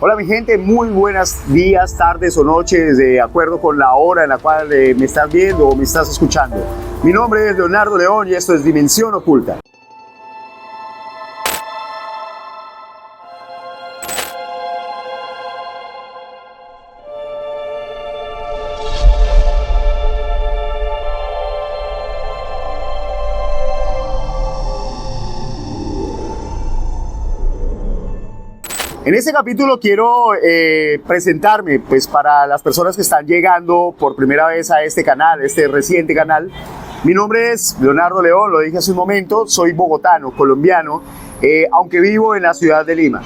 Hola mi gente, muy buenos días, tardes o noches, de acuerdo con la hora en la cual me estás viendo o me estás escuchando. Mi nombre es Leonardo León y esto es Dimensión Oculta. En este capítulo quiero presentarme pues, para las personas que están llegando por primera vez a este canal, este reciente canal. Mi nombre es Leonardo León, lo dije hace un momento, soy bogotano, colombiano, aunque vivo en la ciudad de Lima.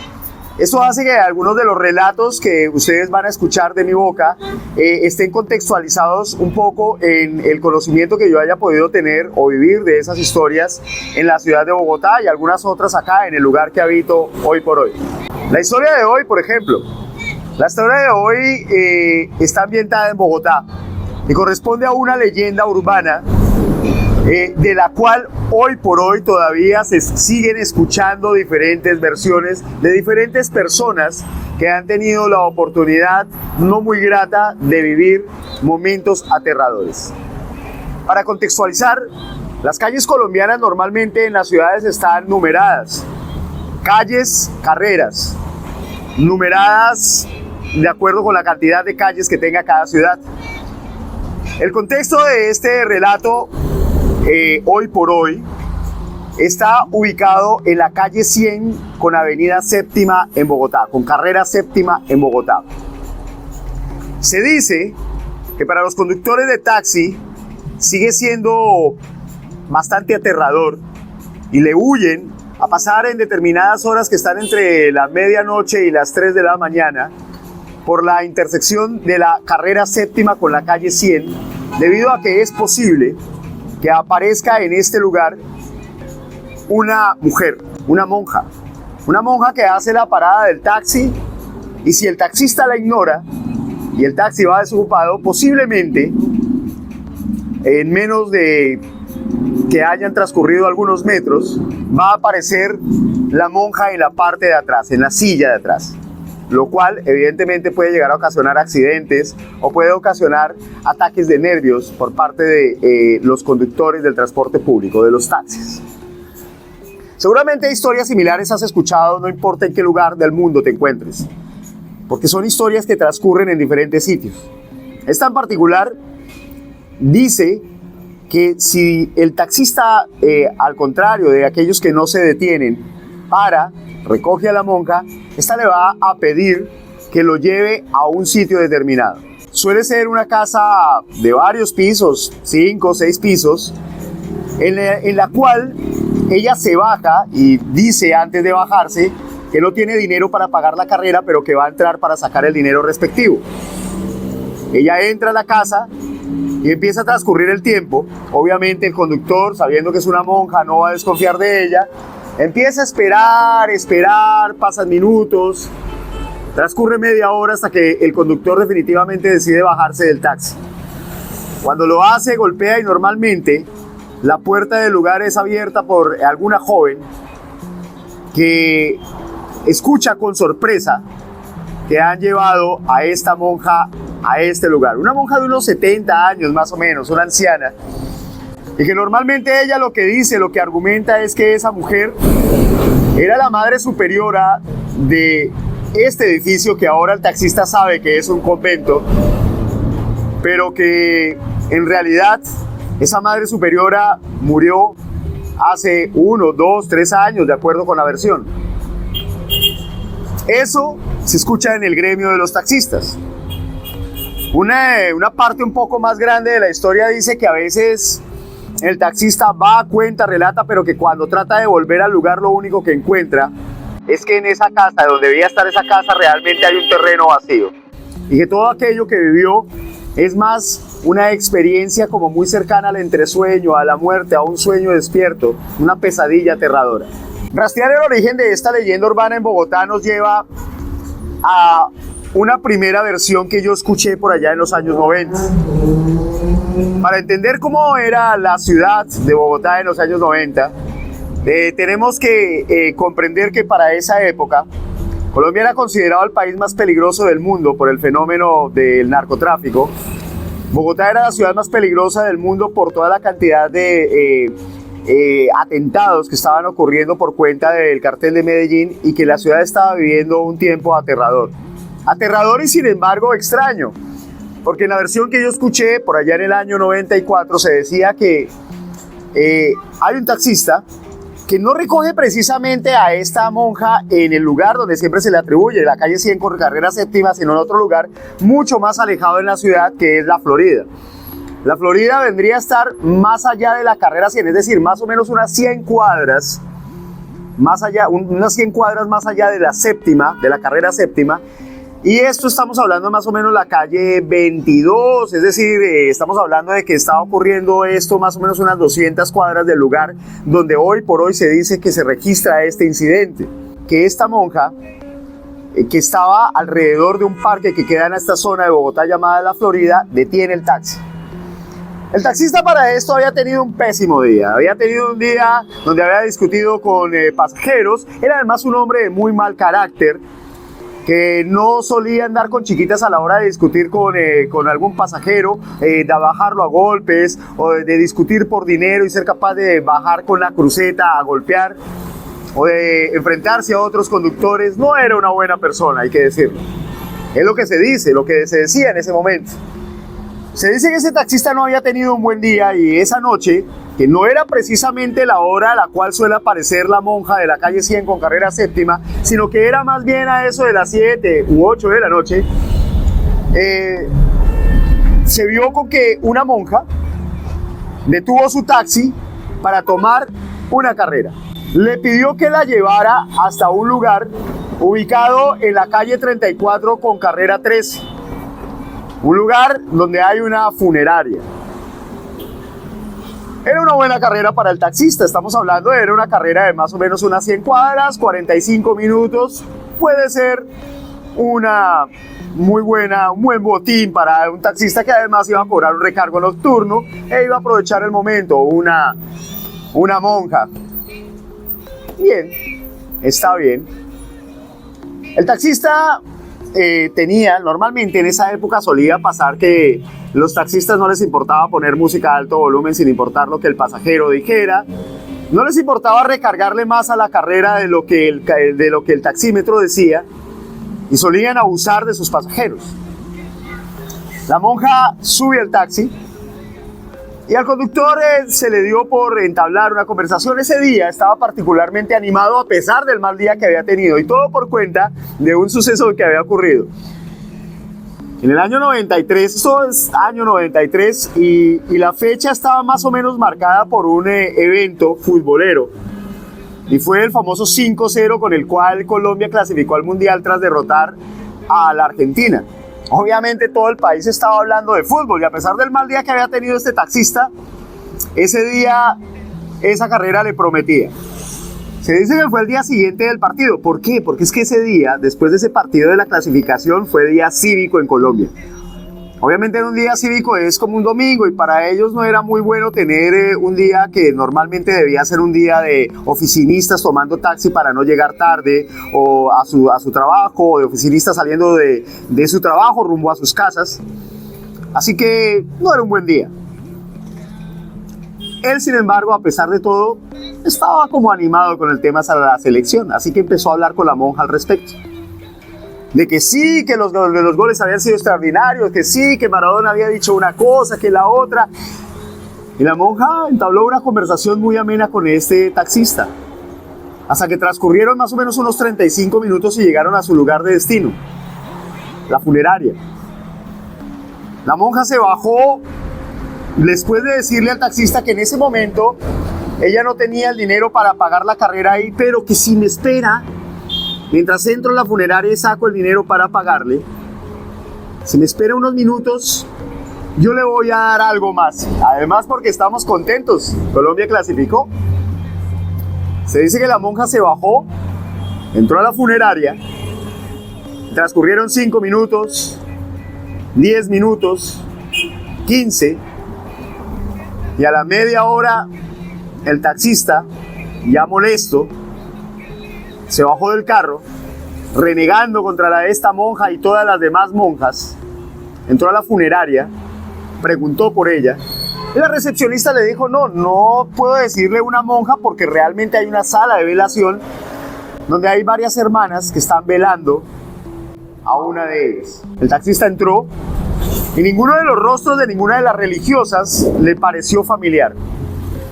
Esto hace que algunos de los relatos que ustedes van a escuchar de mi boca estén contextualizados un poco en el conocimiento que yo haya podido tener o vivir de esas historias en la ciudad de Bogotá y algunas otras acá en el lugar que habito hoy por hoy. La historia de hoy, por ejemplo, la historia de hoy está ambientada en Bogotá y corresponde a una leyenda urbana de la cual hoy por hoy todavía se siguen escuchando diferentes versiones de diferentes personas que han tenido la oportunidad no muy grata de vivir momentos aterradores. Para contextualizar, las calles colombianas normalmente en las ciudades están numeradas. Calles, carreras, numeradas de acuerdo con la cantidad de calles que tenga cada ciudad. El contexto de este relato, hoy por hoy, está ubicado en la calle 100 con avenida Séptima en Bogotá, con carrera Séptima en Bogotá. Se dice que para los conductores de taxi sigue siendo bastante aterrador y le huyen a pasar en determinadas horas que están entre la medianoche y las 3 de la mañana por la intersección de la carrera Séptima con la calle 100, debido a que es posible que aparezca en este lugar una mujer, una monja que hace la parada del taxi, y si el taxista la ignora y el taxi va desocupado, posiblemente en menos de que hayan transcurrido algunos metros, va a aparecer la monja en la parte de atrás, en la silla de atrás, lo cual evidentemente puede llegar a ocasionar accidentes o puede ocasionar ataques de nervios por parte de los conductores del transporte público, de los taxis. Seguramente historias similares has escuchado, no importa en qué lugar del mundo te encuentres, porque son historias que transcurren en diferentes sitios. Esta en particular dice que si el taxista, al contrario de aquellos que no se detienen, recoge a la monja, esta le va a pedir que lo lleve a un sitio determinado. Suele ser una casa de varios pisos, 5 o 6 pisos, en la cual ella se baja y dice antes de bajarse que no tiene dinero para pagar la carrera, pero que va a entrar para sacar el dinero respectivo. Ella entra a la casa y empieza a transcurrir el tiempo. Obviamente el conductor, sabiendo que es una monja, no va a desconfiar de ella. Empieza a esperar, pasan minutos, transcurre media hora hasta que el conductor definitivamente decide bajarse del taxi. Cuando lo hace, golpea y normalmente la puerta del lugar es abierta por alguna joven que escucha con sorpresa que han llevado a esta monja a este lugar. Una monja de unos 70 años más o menos, una anciana, y que normalmente ella lo que dice, lo que argumenta es que esa mujer era la madre superiora de este edificio, que ahora el taxista sabe que es un convento, pero que en realidad esa madre superiora murió hace 1, 2, 3 años, de acuerdo con la versión. Eso se escucha en el gremio de los taxistas. Una parte un poco más grande de la historia dice que a veces el taxista va, cuenta, relata, pero que cuando trata de volver al lugar lo único que encuentra es que en esa casa, donde debía estar esa casa, realmente hay un terreno vacío. Y que todo aquello que vivió es más una experiencia como muy cercana al entresueño, a la muerte, a un sueño despierto, una pesadilla aterradora. Rastrear el origen de esta leyenda urbana en Bogotá nos lleva a una primera versión que yo escuché por allá en los años 90. Para entender cómo era la ciudad de Bogotá en los años 90, tenemos que comprender que para esa época Colombia era considerado el país más peligroso del mundo por el fenómeno del narcotráfico. Bogotá era la ciudad más peligrosa del mundo por toda la cantidad de atentados que estaban ocurriendo por cuenta del cartel de Medellín y que la ciudad estaba viviendo un tiempo aterrador. Aterrador y sin embargo extraño, porque en la versión que yo escuché por allá en el año 94 se decía que hay un taxista que no recoge precisamente a esta monja en el lugar donde siempre se le atribuye, la calle 100 con carrera séptima, sino en otro lugar mucho más alejado en la ciudad, que es La Florida. La Florida vendría a estar más allá de la carrera 100, es decir, más o menos unas 100 cuadras, más allá, unas 100 cuadras más allá de la séptima, de la carrera séptima. Y esto estamos hablando más o menos la calle 22, es decir, estamos hablando de que está ocurriendo esto más o menos unas 200 cuadras del lugar donde hoy por hoy se dice que se registra este incidente. Que esta monja, que estaba alrededor de un parque que queda en esta zona de Bogotá llamada La Florida, detiene el taxi. El taxista para esto había tenido un pésimo día, había tenido un día donde había discutido con pasajeros, era además un hombre de muy mal carácter, que no solía andar con chiquitas a la hora de discutir con algún pasajero, de bajarlo a golpes o de discutir por dinero y ser capaz de bajar con la cruceta a golpear o de enfrentarse a otros conductores. No era una buena persona, hay que decirlo. Es lo que se dice, lo que se decía en ese momento. Se dice que ese taxista no había tenido un buen día y esa noche, que no era precisamente la hora a la cual suele aparecer la monja de la calle 100 con carrera séptima, sino que era más bien a eso de las 7 u 8 de la noche, se vio con que una monja detuvo su taxi para tomar una carrera. Le pidió que la llevara hasta un lugar ubicado en la calle 34 con carrera 13. Un lugar donde hay una funeraria. Era una buena carrera para el taxista, estamos hablando de una carrera de más o menos unas 100 cuadras, 45 minutos. Puede ser una muy buena, un buen botín para un taxista que además iba a cobrar un recargo nocturno e iba a aprovechar el momento, una monja. Bien, está bien. El taxista normalmente en esa época solía pasar que los taxistas no les importaba poner música a alto volumen sin importar lo que el pasajero dijera, no les importaba recargarle más a la carrera de lo que el taxímetro decía y solían abusar de sus pasajeros. La monja sube al taxi y al conductor se le dio por entablar una conversación. Ese día estaba particularmente animado a pesar del mal día que había tenido y todo por cuenta de un suceso que había ocurrido. En el año 93, esto es año 93 y la fecha estaba más o menos marcada por un evento futbolero y fue el famoso 5-0 con el cual Colombia clasificó al Mundial tras derrotar a la Argentina. Obviamente todo el país estaba hablando de fútbol y a pesar del mal día que había tenido este taxista, ese día esa carrera le prometía. Se dice que fue el día siguiente del partido. ¿Por qué? Porque es que ese día, después de ese partido de la clasificación, fue día cívico en Colombia. Obviamente en un día cívico es como un domingo y para ellos no era muy bueno tener un día que normalmente debía ser un día de oficinistas tomando taxi para no llegar tarde o a su trabajo, o de oficinistas saliendo de su trabajo rumbo a sus casas. Así que no era un buen día. Él, sin embargo, a pesar de todo, estaba como animado con el tema de la selección, así que empezó a hablar con la monja al respecto. De que sí, que los goles habían sido extraordinarios, que sí, que Maradona había dicho una cosa, que la otra. Y la monja entabló una conversación muy amena con este taxista, hasta que transcurrieron más o menos unos 35 minutos y llegaron a su lugar de destino, la funeraria. La monja se bajó después de decirle al taxista que en ese momento ella no tenía el dinero para pagar la carrera ahí, pero que si me espera, mientras entro a la funeraria y saco el dinero para pagarle, si me espera unos minutos, yo le voy a dar algo más. Además porque estamos contentos, Colombia clasificó. Se dice que la monja se bajó, entró a la funeraria, transcurrieron 5 minutos, 10 minutos, 15, y a la media hora el taxista, ya molesto, se bajó del carro renegando contra esta monja y todas las demás monjas, entró a la funeraria, preguntó por ella, y la recepcionista le dijo, no puedo decirle una monja porque realmente hay una sala de velación donde hay varias hermanas que están velando a una de ellas. El taxista entró y ninguno de los rostros de ninguna de las religiosas le pareció familiar.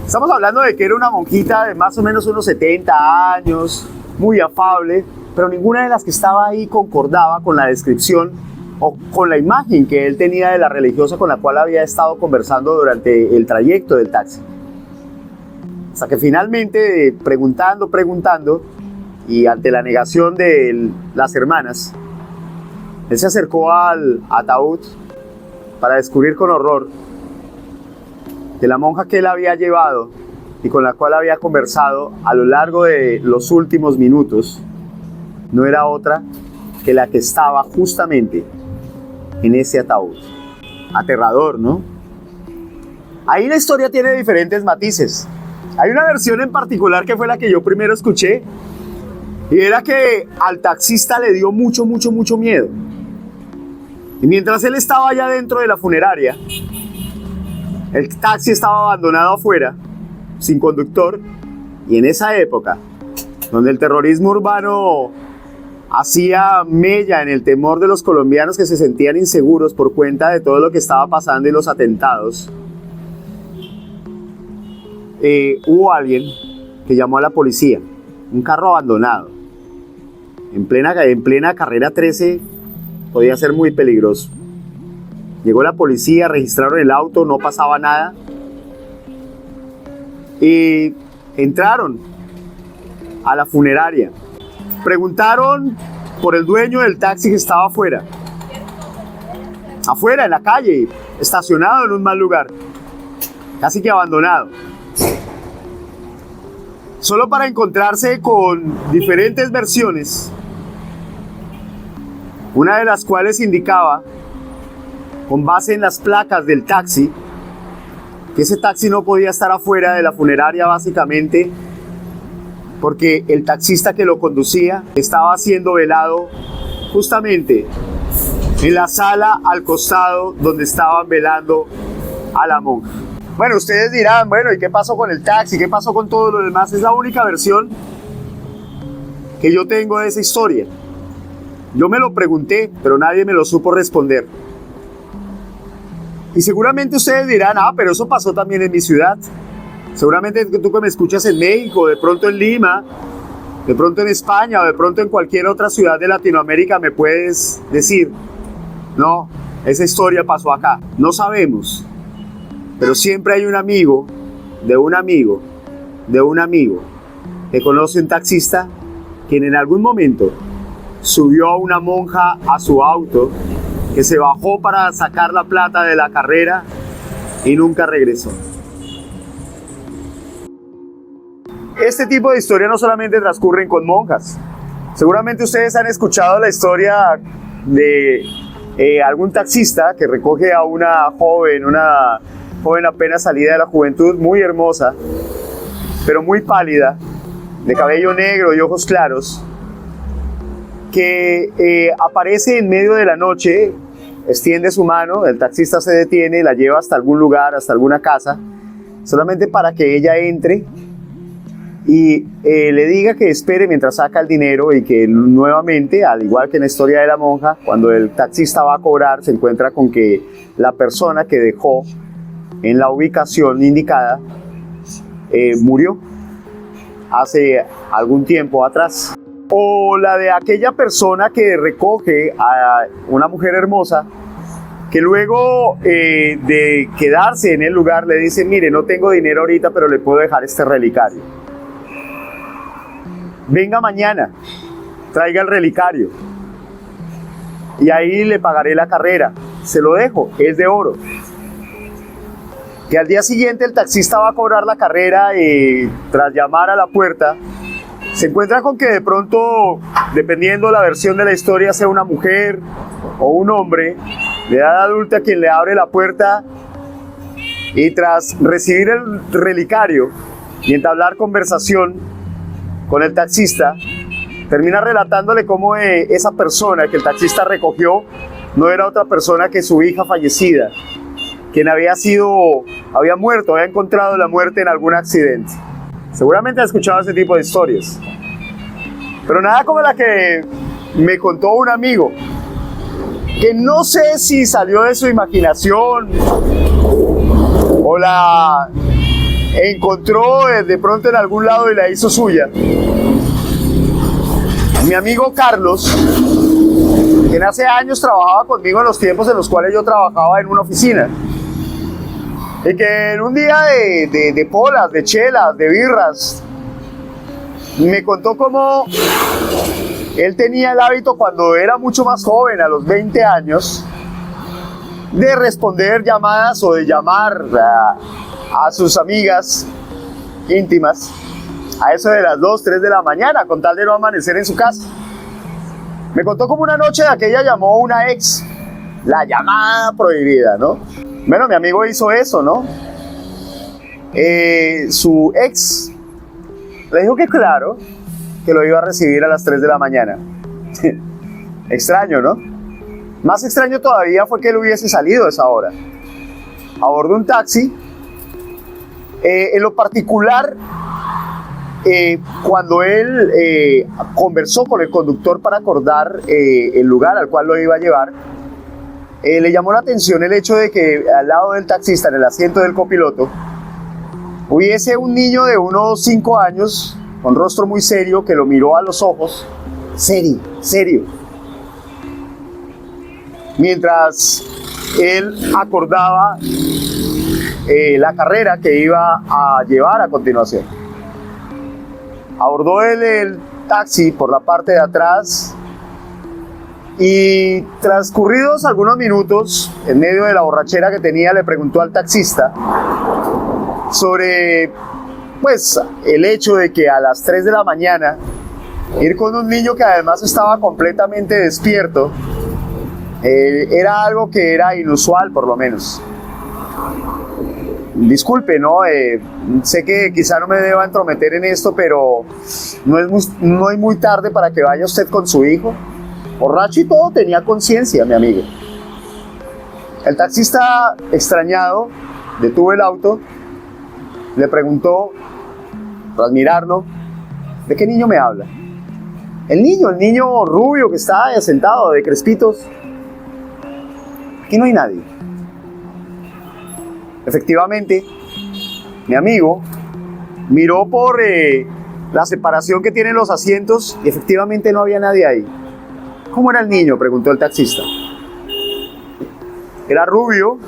Estamos hablando de que era una monjita de más o menos unos 70 años, muy afable, pero ninguna de las que estaba ahí concordaba con la descripción o con la imagen que él tenía de la religiosa con la cual había estado conversando durante el trayecto del taxi. Hasta que finalmente, preguntando, y ante la negación de las hermanas, él se acercó al ataúd para descubrir con horror que la monja que él había llevado y con la cual había conversado a lo largo de los últimos minutos no era otra que la que estaba justamente en ese ataúd. Aterrador, ¿no? Ahí la historia tiene diferentes matices. Hay una versión en particular que fue la que yo primero escuché, y era que al taxista le dio mucho miedo. Y mientras él estaba allá dentro de la funeraria, el taxi estaba abandonado afuera, sin conductor, y en esa época, donde el terrorismo urbano hacía mella en el temor de los colombianos que se sentían inseguros por cuenta de todo lo que estaba pasando y los atentados, hubo alguien que llamó a la policía, un carro abandonado, en plena carrera 13, podía ser muy peligroso. Llegó la policía, registraron el auto, no pasaba nada, y entraron a la funeraria. Preguntaron por el dueño del taxi que estaba afuera en la calle, estacionado en un mal lugar, casi que abandonado, solo para encontrarse con diferentes versiones, una de las cuales indicaba, con base en las placas del taxi, que ese taxi no podía estar afuera de la funeraria básicamente porque el taxista que lo conducía estaba siendo velado justamente en la sala al costado donde estaban velando a la monja. Bueno, ustedes dirán, bueno, ¿y qué pasó con el taxi? ¿Qué pasó con todo lo demás? Es la única versión que yo tengo de esa historia. Yo me lo pregunté, pero nadie me lo supo responder. Y seguramente ustedes dirán, pero eso pasó también en mi ciudad. Seguramente tú que me escuchas en México, de pronto en Lima, de pronto en España o de pronto en cualquier otra ciudad de Latinoamérica me puedes decir, no, esa historia pasó acá. No sabemos, pero siempre hay un amigo de un amigo de un amigo que conoce un taxista quien en algún momento subió a una monja a su auto, que se bajó para sacar la plata de la carrera y nunca regresó. Este tipo de historias no solamente transcurren con monjas. Seguramente ustedes han escuchado la historia de algún taxista que recoge a una joven apenas salida de la juventud, muy hermosa, pero muy pálida, de cabello negro y ojos claros, que aparece en medio de la noche, extiende su mano, el taxista se detiene, la lleva hasta algún lugar, hasta alguna casa, solamente para que ella entre y le diga que espere mientras saca el dinero, y que nuevamente, al igual que en la historia de la monja, cuando el taxista va a cobrar, se encuentra con que la persona que dejó en la ubicación indicada murió hace algún tiempo atrás. O la de aquella persona que recoge a una mujer hermosa, que luego de quedarse en el lugar le dice, mire, no tengo dinero ahorita, pero le puedo dejar este relicario. Venga mañana, traiga el relicario y ahí le pagaré la carrera. Se lo dejo, es de oro. Que al día siguiente el taxista va a cobrar la carrera y tras llamar a la puerta, se encuentra con que de pronto, dependiendo la versión de la historia, sea una mujer o un hombre de edad adulta quien le abre la puerta, y tras recibir el relicario y entablar conversación con el taxista, termina relatándole cómo esa persona que el taxista recogió no era otra persona que su hija fallecida, quien había muerto, había encontrado la muerte en algún accidente. Seguramente has escuchado ese tipo de historias, pero nada como la que me contó un amigo, que no sé si salió de su imaginación o la encontró de pronto en algún lado y la hizo suya. Mi amigo Carlos, quien hace años trabajaba conmigo en los tiempos en los cuales yo trabajaba en una oficina, y que en un día de polas, de chelas, de birras, me contó cómo él tenía el hábito cuando era mucho más joven, a los 20 años, de responder llamadas o de llamar a sus amigas íntimas a eso de las 2, 3 de la mañana, con tal de no amanecer en su casa. Me contó como una noche de aquella llamó una ex, la llamada prohibida, ¿no? Bueno, mi amigo hizo eso, ¿no? Su ex le dijo que claro, que lo iba a recibir a las 3 de la mañana. Extraño, ¿no? Más extraño todavía fue que él hubiese salido a esa hora, a bordo de un taxi. En lo particular, cuando él conversó con el conductor para acordar el lugar al cual lo iba a llevar, le llamó la atención el hecho de que al lado del taxista, en el asiento del copiloto, hubiese un niño de unos 5 años, con rostro muy serio, que lo miró a los ojos, serio, mientras él acordaba la carrera que iba a llevar a continuación. Abordó él el taxi por la parte de atrás y transcurridos algunos minutos, en medio de la borrachera que tenía, le preguntó al taxista sobre el hecho de que a las 3 de la mañana ir con un niño que además estaba completamente despierto era algo que era inusual, por lo menos. Disculpe, ¿no? Sé que quizá no me deba entrometer en esto, pero no es muy tarde para que vaya usted con su hijo. Borracho y todo, tenía conciencia, mi amigo. El taxista, extrañado, detuvo el auto, le preguntó, tras mirarlo, ¿de qué niño me habla? El niño rubio que está ahí sentado, de crespitos. Aquí no hay nadie. Efectivamente, mi amigo miró por la separación que tienen los asientos y efectivamente no había nadie ahí. ¿Cómo era el niño?, preguntó el taxista. Era rubio,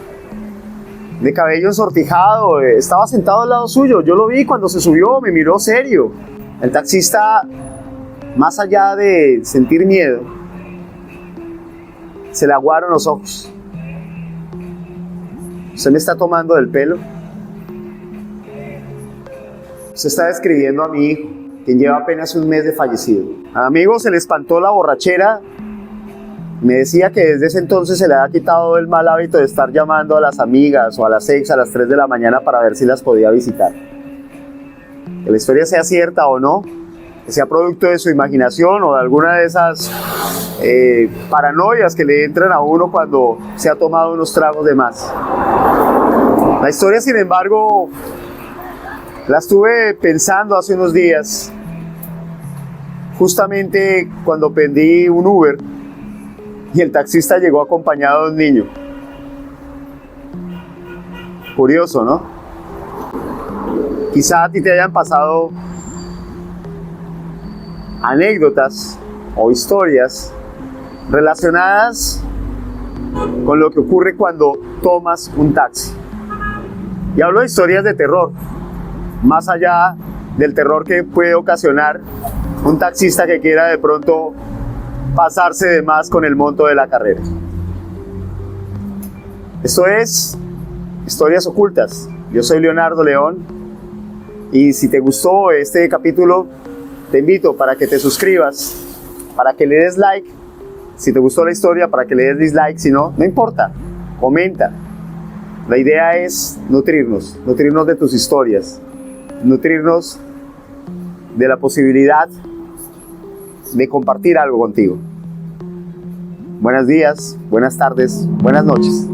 de cabello ensortijado, estaba sentado al lado suyo. Yo lo vi cuando se subió, me miró serio. El taxista, más allá de sentir miedo, se le aguaron los ojos. ¿Usted me está tomando del pelo? Usted está describiendo a mi hijo, quien lleva apenas un mes de fallecido. A mi amigo se le espantó la borrachera. Me decía que desde ese entonces se le había quitado el mal hábito de estar llamando a las amigas o a las ex a las 3 de la mañana para ver si las podía visitar. Que la historia sea cierta o no, que sea producto de su imaginación o de alguna de esas paranoias que le entran a uno cuando se ha tomado unos tragos de más. La historia, sin embargo, la estuve pensando hace unos días, justamente cuando pedí un Uber y el taxista llegó acompañado de un niño. Curioso, ¿no? Quizá a ti te hayan pasado anécdotas o historias relacionadas con lo que ocurre cuando tomas un taxi. Y hablo de historias de terror, más allá del terror que puede ocasionar un taxista que quiera de pronto pasarse de más con el monto de la carrera. Esto es Historias Ocultas. Yo soy Leonardo León y si te gustó este capítulo, te invito para que te suscribas, para que le des like. Si te gustó la historia, para que le des dislike. Si no, no importa, comenta. La idea es nutrirnos de tus historias, nutrirnos de la posibilidad de compartir algo contigo. Buenos días, buenas tardes, buenas noches.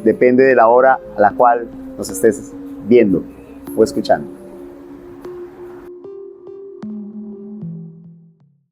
Depende de la hora a la cual nos estés viendo o escuchando.